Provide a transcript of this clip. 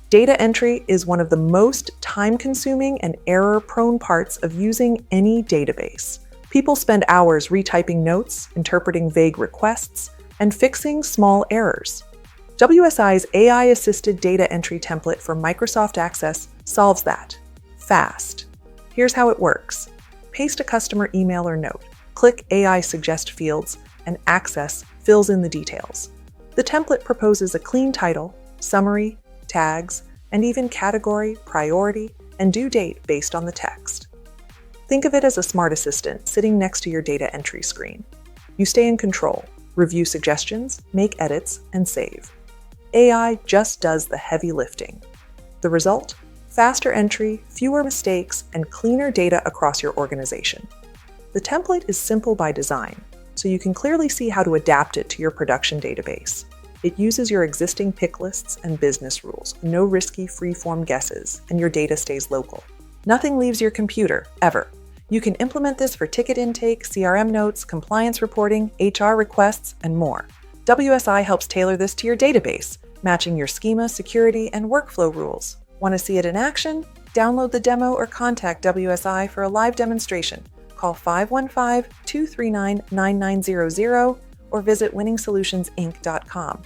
Data entry is one of the most time-consuming and error-prone parts of using any database. People spend hours retyping notes, interpreting vague requests, and fixing small errors. WSI's AI-assisted data entry template for Microsoft Access solves that. Fast. Here's how it works. Paste a customer email or note, click AI Suggest fields, and Access fills in the details. The template proposes a clean title, summary, tags, and even category, priority, and due date based on the text. Think of it as a smart assistant sitting next to your data entry screen. You stay in control, review suggestions, make edits, and save. AI just does the heavy lifting. The result? Faster entry, fewer mistakes, and cleaner data across your organization. The template is simple by design, so you can clearly see how to adapt it to your production database. It uses your existing pick lists and business rules, no risky free-form guesses, and your data stays local. Nothing leaves your computer, ever. You can implement this for ticket intake, CRM notes, compliance reporting, HR requests, and more. WSI helps tailor this to your database, matching your schema, security, and workflow rules. Want to see it in action? Download the demo or contact WSI for a live demonstration. Call 515-239-9900 or visit winningsolutionsinc.com.